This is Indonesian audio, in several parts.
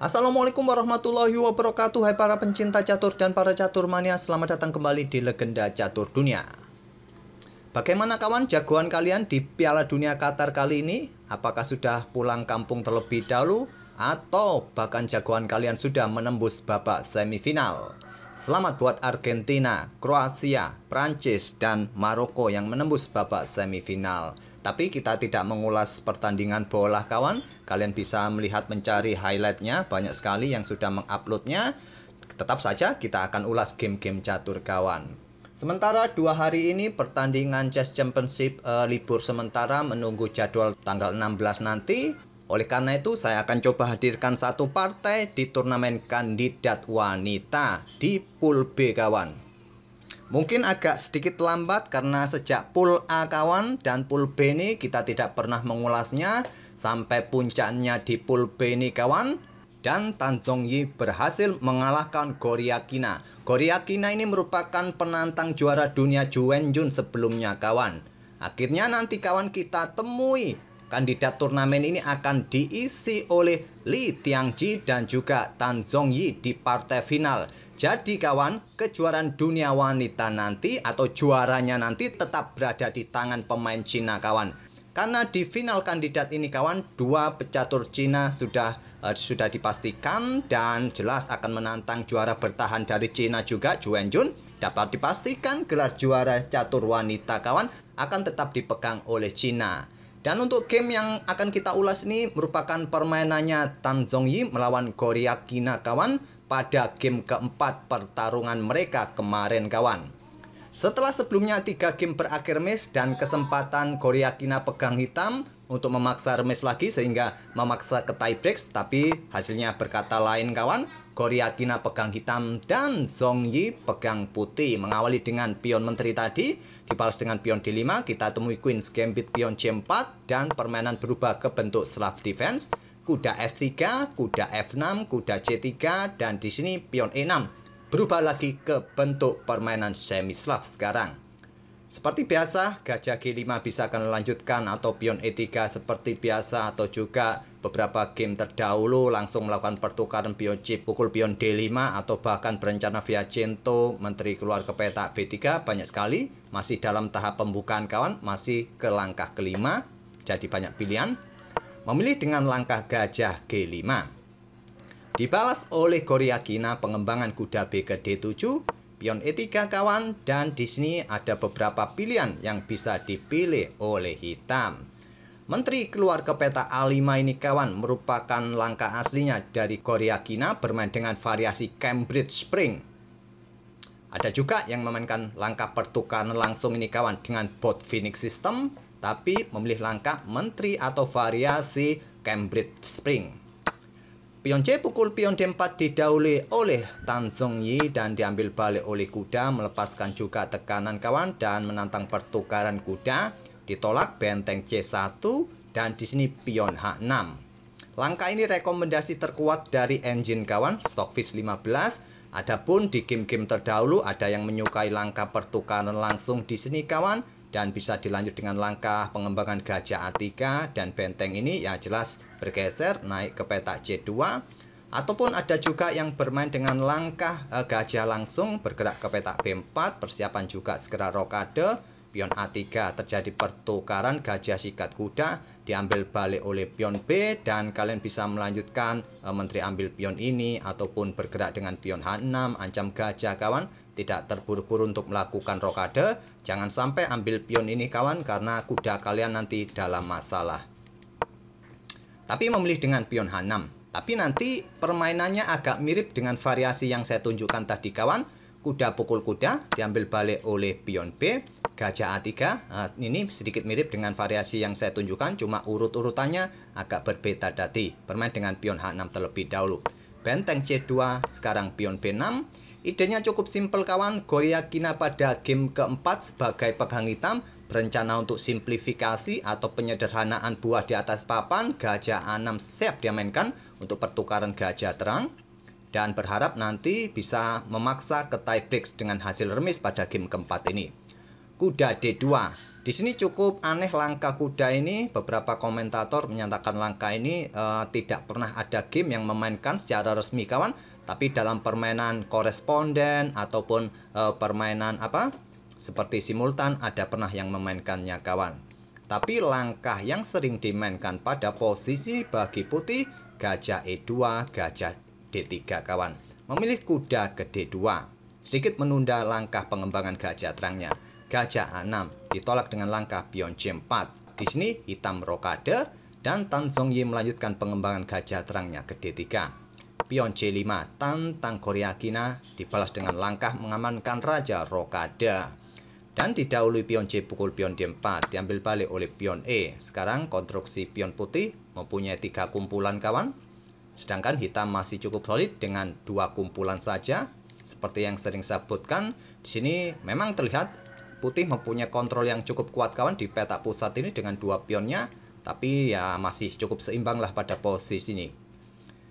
Assalamualaikum warahmatullahi wabarakatuh. Hai para pencinta catur dan para catur mania, selamat datang kembali di Legenda Catur Dunia. Bagaimana kawan jagoan kalian di Piala Dunia Qatar kali ini? Apakah sudah pulang kampung terlebih dahulu? Atau bahkan jagoan kalian sudah menembus babak semifinal? Selamat buat Argentina, Kroasia, Prancis, dan Maroko yang menembus babak semifinal. Tapi kita tidak mengulas pertandingan bola kawan. Kalian bisa melihat mencari highlightnya, banyak sekali yang sudah menguploadnya. Tetap saja kita akan ulas game-game catur kawan. Sementara 2 hari ini pertandingan Chess Championship libur sementara menunggu jadwal tanggal 16 nanti. Oleh karena itu saya akan coba hadirkan satu partai di turnamen kandidat wanita di pool B kawan. Mungkin agak sedikit lambat karena sejak pool A kawan dan pool B ini kita tidak pernah mengulasnya sampai puncaknya di pool B ini kawan. Dan Tan Zhong Yi berhasil mengalahkan Goryakina. Goryakina ini merupakan penantang juara dunia Zhu Wenjun sebelumnya kawan. Akhirnya nanti kawan kita temui kandidat turnamen ini akan diisi oleh Li Tianji dan juga Tan Zhong Yi di partai final. Jadi kawan, kejuaraan dunia wanita nanti atau juaranya nanti tetap berada di tangan pemain Cina kawan. Karena di final kandidat ini kawan, 2 pecatur Cina sudah dipastikan dan jelas akan menantang juara bertahan dari Cina juga Zhu Wenjun. Dapat dipastikan gelar juara catur wanita kawan akan tetap dipegang oleh Cina. Dan untuk game yang akan kita ulas ini merupakan permainannya Tan Zhong Yi melawan Goryakina kawan pada game keempat pertarungan mereka kemarin kawan. Setelah sebelumnya 3 game berakhir match dan kesempatan Goryakina pegang hitam untuk memaksa remis lagi sehingga memaksa ke tie breaks, tapi hasilnya berkata lain kawan. Goryakina pegang hitam dan Zhong Yi pegang putih. Mengawali dengan pion menteri tadi, dibalas dengan pion D5, kita temui Queen's Gambit pion C4 dan permainan berubah ke bentuk Slav defense. Kuda F3, kuda F6, kuda C3 dan di sini pion E6. Berubah lagi ke bentuk permainan semi Slav sekarang. Seperti biasa, gajah G5 bisa akan lanjutkan atau pion E3 seperti biasa, atau juga beberapa game terdahulu langsung melakukan pertukaran pion C, pukul pion D5 atau bahkan berencana via Cento menteri keluar ke petak B3. Banyak sekali, masih dalam tahap pembukaan kawan, masih ke langkah kelima, jadi banyak pilihan. Memilih dengan langkah gajah G5. Dibalas oleh Goryakina pengembangan kuda B ke D7, pion E3 kawan, dan di sini ada beberapa pilihan yang bisa dipilih oleh hitam. Menteri keluar ke peta A5 ini kawan merupakan langkah aslinya dari Goryakina bermain dengan variasi Cambridge Spring. Ada juga yang memainkan langkah pertukaran langsung ini kawan dengan bot Phoenix System, tapi memilih langkah menteri atau variasi Cambridge Spring. Pion C pukul pion D4 didahului oleh Tan Zhong Yi dan diambil balik oleh kuda, melepaskan juga tekanan kawan dan menantang pertukaran kuda. Ditolak benteng C1 dan di sini pion H6. Langkah ini rekomendasi terkuat dari engine kawan, Stockfish 15. Adapun di game-game terdahulu ada yang menyukai langkah pertukaran langsung di sini kawan, dan bisa dilanjut dengan langkah pengembangan gajah A3 dan benteng ini ya jelas bergeser naik ke petak C2. Ataupun ada juga yang bermain dengan langkah gajah langsung bergerak ke petak B4, persiapan juga segera rokade. Pion A3 terjadi pertukaran gajah sikat kuda, diambil balik oleh pion B dan kalian bisa melanjutkan menteri ambil pion ini ataupun bergerak dengan pion H6, ancam gajah kawan. Tidak terburu-buru untuk melakukan rokade. Jangan sampai ambil pion ini kawan karena kuda kalian nanti dalam masalah. Tapi memilih dengan pion H6. Tapi nanti permainannya agak mirip dengan variasi yang saya tunjukkan tadi kawan. Kuda pukul kuda diambil balik oleh pion B, gajah A3. Ini sedikit mirip dengan variasi yang saya tunjukkan, cuma urut-urutannya agak berbeda tadi. Bermain dengan pion H6 terlebih dahulu. Benteng C2, sekarang pion B6. Idenya cukup simpel kawan. Goryakina pada game keempat sebagai pegang hitam berencana untuk simplifikasi atau penyederhanaan buah di atas papan. Gajah A6 siap dimainkan untuk pertukaran gajah terang dan berharap nanti bisa memaksa ke tie breaks dengan hasil remis pada game keempat ini. Kuda D2 Di sini cukup aneh langkah kuda ini. Beberapa komentator menyatakan langkah ini tidak pernah ada game yang memainkan secara resmi kawan. Tapi dalam permainan koresponden ataupun permainan seperti simultan ada pernah yang memainkannya kawan. Tapi langkah yang sering dimainkan pada posisi bagi putih gajah E2, gajah D3 kawan. Memilih kuda ke D2. Sedikit menunda langkah pengembangan gajah terangnya. Gajah A6 ditolak dengan langkah pion C4. Di sini hitam rokade dan Tan Zhongyi melanjutkan pengembangan gajah terangnya ke D3. Pion C5 tantang Koryagina dibalas dengan langkah mengamankan raja rokade. Dan didahului pion C pukul pion D4 diambil balik oleh pion E. Sekarang konstruksi pion putih mempunyai 3 kumpulan kawan. Sedangkan hitam masih cukup solid dengan 2 kumpulan saja. Seperti yang sering saya sebutkan, di sini memang terlihat putih mempunyai kontrol yang cukup kuat kawan di peta pusat ini dengan 2 pionnya. Tapi ya masih cukup seimbang lah pada posisi ini.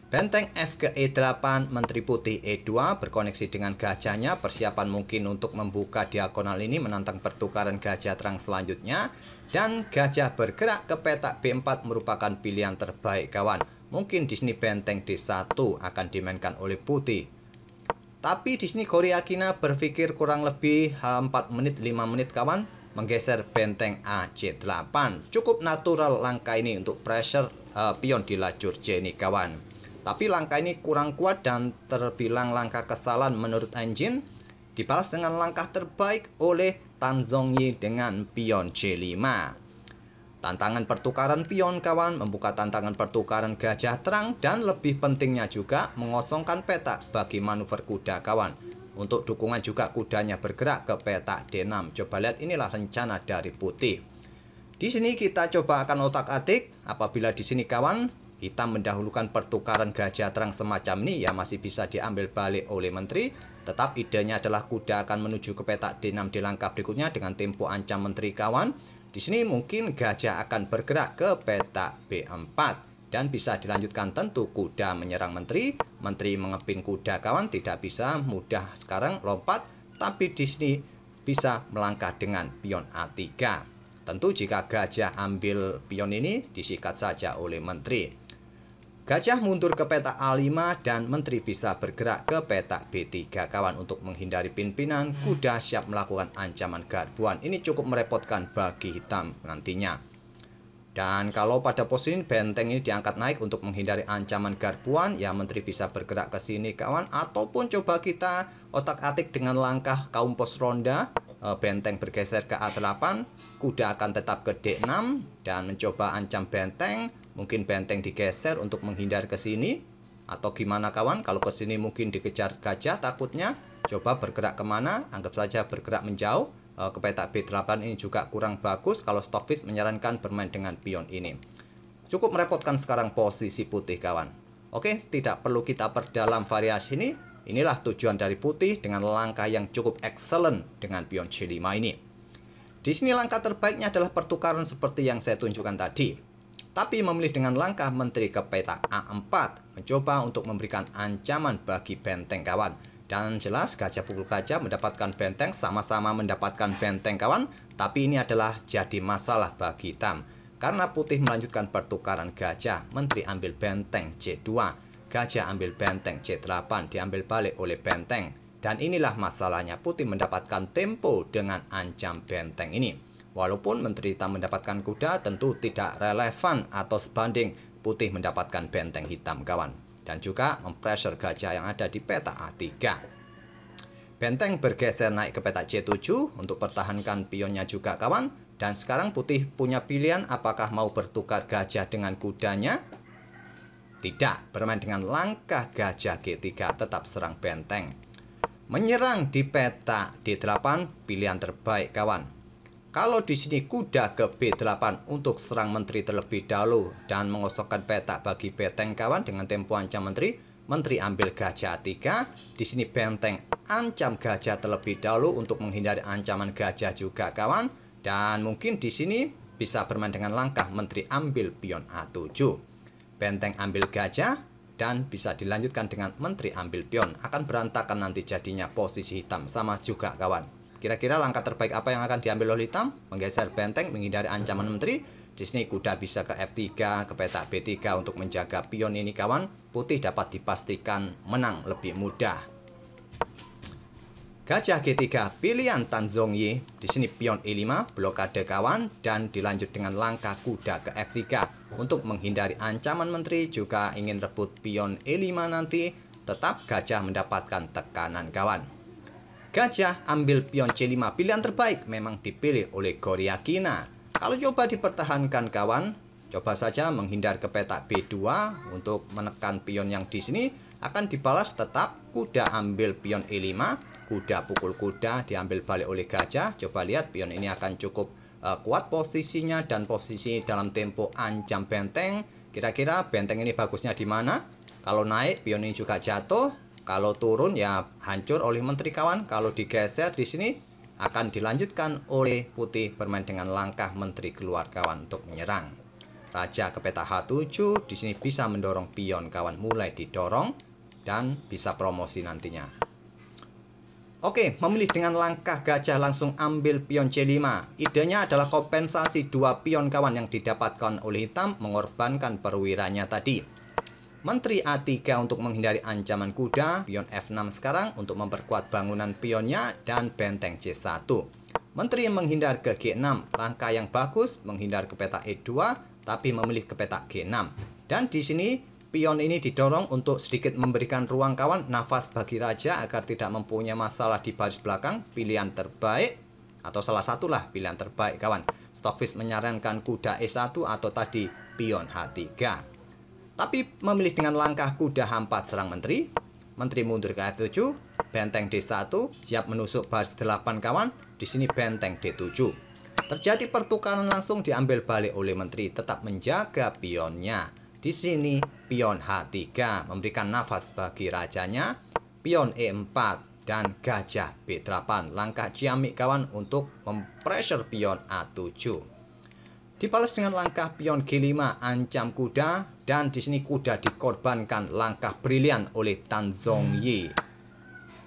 Benteng F ke E8, Menteri Putih E2 berkoneksi dengan gajahnya. Persiapan mungkin untuk membuka diagonal ini menantang pertukaran gajah terang selanjutnya. Dan gajah bergerak ke petak B4 merupakan pilihan terbaik kawan. Mungkin di sini benteng D1 akan dimainkan oleh putih. Tapi di sini Koryagina berpikir kurang lebih 4 menit 5 menit kawan menggeser benteng A C8. Cukup natural langkah ini untuk pressure pion di lajur C ini kawan. Tapi langkah ini kurang kuat dan terbilang langkah kesalahan menurut engine. Dibalas dengan langkah terbaik oleh Tan Zhongyi dengan pion C5. Tantangan pertukaran pion kawan, membuka tantangan pertukaran gajah terang dan lebih pentingnya juga mengosongkan petak bagi manuver kuda kawan. Untuk dukungan juga kudanya bergerak ke petak D6. Coba lihat inilah rencana dari putih. Di sini kita coba akan otak-atik. Apabila di sini kawan hitam mendahulukan pertukaran gajah terang semacam ini ya masih bisa diambil balik oleh menteri. Tetap idenya adalah kuda akan menuju ke petak D6 di langkah berikutnya dengan tempo ancam menteri kawan. Di sini mungkin gajah akan bergerak ke petak B4 dan bisa dilanjutkan tentu kuda menyerang menteri. Menteri mengepin kuda kawan tidak bisa mudah sekarang lompat, tapi di sini bisa melangkah dengan pion A3. Tentu jika gajah ambil pion ini disikat saja oleh menteri. Gajah mundur ke petak A5 dan menteri bisa bergerak ke petak B3 kawan untuk menghindari pimpinan. Kuda siap melakukan ancaman garbuan. Ini cukup merepotkan bagi hitam nantinya. Dan kalau pada posisi ini benteng ini diangkat naik untuk menghindari ancaman garbuan, ya menteri bisa bergerak ke sini kawan. Ataupun coba kita otak-atik dengan langkah kaum pos ronda. Benteng bergeser ke A8, kuda akan tetap ke D6 dan mencoba ancam benteng. Mungkin benteng digeser untuk menghindar ke sini. Atau gimana kawan, kalau ke sini mungkin dikejar gajah takutnya. Coba bergerak kemana, anggap saja bergerak menjauh. Ke petak B8 ini juga kurang bagus kalau Stockfish menyarankan bermain dengan pion ini. Cukup merepotkan sekarang posisi putih kawan. Oke, tidak perlu kita perdalam variasi ini. Inilah tujuan dari putih dengan langkah yang cukup excellent dengan pion C5 ini. Di sini langkah terbaiknya adalah pertukaran seperti yang saya tunjukkan tadi. Tapi memilih dengan langkah menteri ke petak A4, mencoba untuk memberikan ancaman bagi benteng kawan. Dan jelas gajah pukul gajah mendapatkan benteng, sama-sama mendapatkan benteng kawan. Tapi ini adalah jadi masalah bagi hitam. Karena putih melanjutkan pertukaran gajah, menteri ambil benteng C2. Gajah ambil benteng C8, diambil balik oleh benteng. Dan inilah masalahnya, putih mendapatkan tempo dengan ancam benteng ini. Walaupun menteri hitam mendapatkan kuda, tentu tidak relevan atau sebanding putih mendapatkan benteng hitam kawan. Dan juga mempressure gajah yang ada di petak A3. Benteng bergeser naik ke petak C7 untuk pertahankan pionnya juga kawan. Dan sekarang putih punya pilihan apakah mau bertukar gajah dengan kudanya. Tidak, bermain dengan langkah gajah G3 tetap serang benteng. Menyerang di petak D8 pilihan terbaik kawan. Kalau di sini kuda ke B8 untuk serang menteri terlebih dahulu dan mengosongkan petak bagi benteng kawan dengan tempo ancam menteri. Menteri ambil gajah A3. Di sini benteng ancam gajah terlebih dahulu untuk menghindari ancaman gajah juga kawan. Dan mungkin di sini bisa bermain dengan langkah menteri ambil pion A7. Benteng ambil gajah dan bisa dilanjutkan dengan menteri ambil pion. Akan berantakan nanti jadinya posisi hitam sama juga kawan. Kira-kira langkah terbaik apa yang akan diambil oleh hitam? Menggeser benteng, menghindari ancaman menteri. Di sini kuda bisa ke F3, ke petak B3 untuk menjaga pion ini kawan. Putih dapat dipastikan menang lebih mudah. Gajah G3, pilihan Tan Zhongyi. Di sini pion E5, blokade kawan, dan dilanjut dengan langkah kuda ke F3 untuk menghindari ancaman menteri. Juga ingin rebut pion E5 nanti, tetap gajah mendapatkan tekanan kawan. Gajah ambil pion C5, pilihan terbaik memang dipilih oleh Goryachkina. Kalau coba dipertahankan kawan, coba saja menghindar ke petak B2 untuk menekan pion yang di sini. Akan dibalas tetap kuda ambil pion E5, kuda pukul kuda diambil balik oleh gajah. Coba lihat pion ini akan cukup kuat posisinya dan posisi dalam tempo ancam benteng. Kira-kira benteng ini bagusnya di mana? Kalau naik pion ini juga jatuh. Kalau turun ya hancur oleh menteri kawan. Kalau digeser di sini akan dilanjutkan oleh putih bermain dengan langkah menteri keluar kawan untuk menyerang. Raja ke petak H7, di sini bisa mendorong pion kawan, mulai didorong dan bisa promosi nantinya. Oke, memilih dengan langkah gajah langsung ambil pion C5. Idenya adalah kompensasi 2 pion kawan yang didapatkan oleh hitam, mengorbankan perwiranya tadi. Menteri A3 untuk menghindari ancaman kuda, pion F6 sekarang untuk memperkuat bangunan pionnya, dan benteng C1. Menteri menghindar ke G6, langkah yang bagus, menghindar ke petak E2, tapi memilih ke petak G6. Dan di sini pion ini didorong untuk sedikit memberikan ruang kawan, nafas bagi raja agar tidak mempunyai masalah di baris belakang. Pilihan terbaik, atau salah satulah pilihan terbaik kawan. Stockfish menyarankan kuda E1 atau tadi pion H3. Tapi memilih dengan langkah kuda H4 serang menteri. Menteri mundur ke F7, benteng D1, siap menusuk baris 8 kawan. Di sini benteng D7. Terjadi pertukaran langsung, diambil balik oleh menteri, tetap menjaga pionnya. Di sini pion H3 memberikan nafas bagi rajanya. Pion E4 dan gajah B8. Langkah ciamik kawan untuk mempressure pion A7. Dibalas dengan langkah pion G5, ancam kuda, dan di sini kuda dikorbankan, langkah brilian oleh Tan Zhongyi.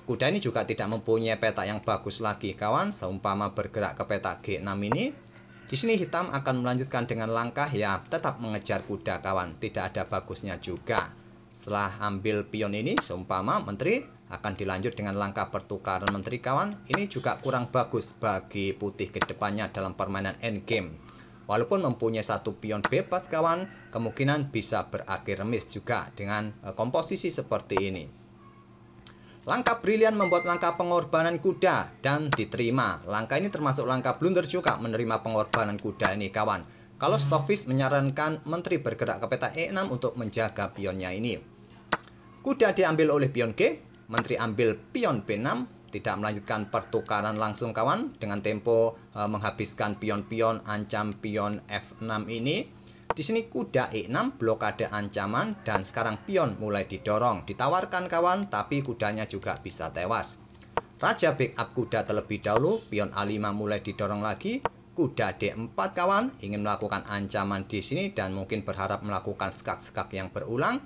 Kuda ini juga tidak mempunyai petak yang bagus lagi kawan, seumpama bergerak ke petak G6 ini. Di sini hitam akan melanjutkan dengan langkah ya tetap mengejar kuda kawan, tidak ada bagusnya juga. Setelah ambil pion ini, seumpama menteri akan dilanjut dengan langkah pertukaran menteri kawan. Ini juga kurang bagus bagi putih ke depannya dalam permainan endgame. Walaupun mempunyai satu pion bebas kawan, kemungkinan bisa berakhir remis juga dengan komposisi seperti ini. Langkah brilian membuat langkah pengorbanan kuda dan diterima. Langkah ini termasuk langkah blunder juga, menerima pengorbanan kuda ini kawan. Kalau Stockfish menyarankan menteri bergerak ke petak E6 untuk menjaga pionnya ini. Kuda diambil oleh pion G, menteri ambil pion B6. Tidak melanjutkan pertukaran langsung kawan, dengan tempo menghabiskan pion-pion, ancam pion F6 ini. Di sini kuda E6, blokade ancaman, dan sekarang pion mulai didorong, ditawarkan kawan, tapi kudanya juga bisa tewas. Raja backup kuda terlebih dahulu, pion A5 mulai didorong lagi, kuda D4 kawan, ingin melakukan ancaman di sini dan mungkin berharap melakukan skak-skak yang berulang.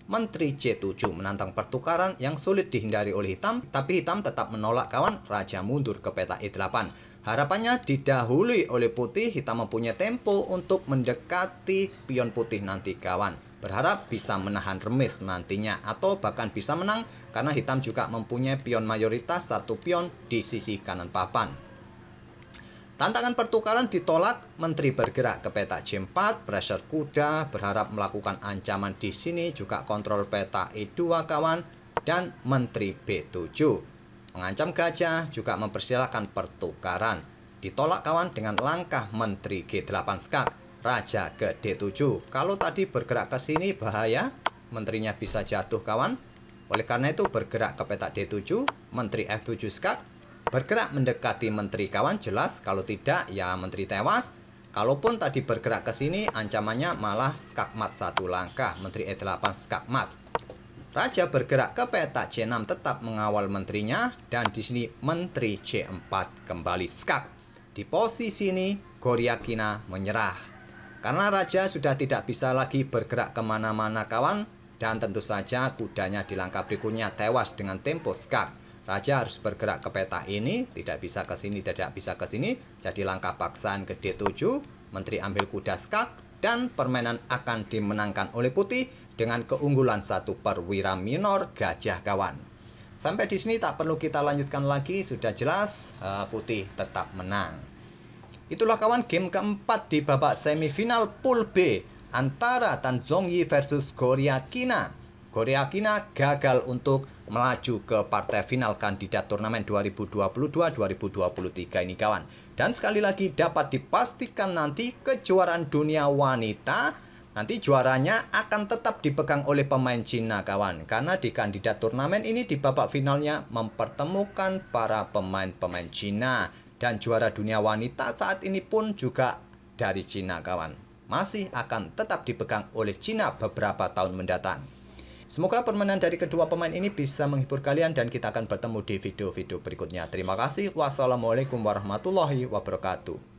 Menteri C7 menantang pertukaran yang sulit dihindari oleh hitam, tapi hitam tetap menolak kawan. Raja mundur ke petak E8. Harapannya didahului oleh putih, hitam mempunyai tempo untuk mendekati pion putih nanti kawan. Berharap bisa menahan remis nantinya atau bahkan bisa menang karena hitam juga mempunyai pion mayoritas, satu pion di sisi kanan papan. Tantangan pertukaran ditolak, menteri bergerak ke petak C4, pressure kuda, berharap melakukan ancaman di sini, juga kontrol petak E2 kawan, dan menteri B7. Mengancam gajah, juga mempersilahkan pertukaran. Ditolak kawan dengan langkah menteri G8 skak, raja ke D7. Kalau tadi bergerak ke sini bahaya, menterinya bisa jatuh kawan. Oleh karena itu bergerak ke petak D7, menteri F7 skak, bergerak mendekati menteri kawan, jelas kalau tidak ya menteri tewas. Kalaupun tadi bergerak ke sini, ancamannya malah skakmat satu langkah, menteri E8 skakmat. Raja bergerak ke petak C6 tetap mengawal menterinya, dan di sini menteri C4 kembali skak. Di posisi ini Goryachkina menyerah karena raja sudah tidak bisa lagi bergerak kemana-mana kawan, dan tentu saja kudanya di langkah berikutnya tewas dengan tempo skak. Raja harus bergerak ke peta ini, tidak bisa ke sini, tidak bisa ke sini. Jadi langkah paksaan ke D7, menteri ambil kuda skak, dan permainan akan dimenangkan oleh putih dengan keunggulan 1 perwira minor gajah kawan. Sampai di sini tak perlu kita lanjutkan lagi, sudah jelas putih tetap menang. Itulah kawan game keempat di babak semifinal Pool B antara Tan Zhongyi versus Goryeo Kina. Goryeo Kina gagal untuk melaju ke partai final kandidat turnamen 2022-2023 ini kawan. Dan sekali lagi dapat dipastikan nanti kejuaraan dunia wanita nanti juaranya akan tetap dipegang oleh pemain Cina kawan. Karena di kandidat turnamen ini di babak finalnya mempertemukan para pemain-pemain Cina. Dan juara dunia wanita saat ini pun juga dari Cina kawan. Masih akan tetap dipegang oleh Cina beberapa tahun mendatang. Semoga permainan dari kedua pemain ini bisa menghibur kalian dan kita akan bertemu di video-video berikutnya. Terima kasih. Wassalamualaikum warahmatullahi wabarakatuh.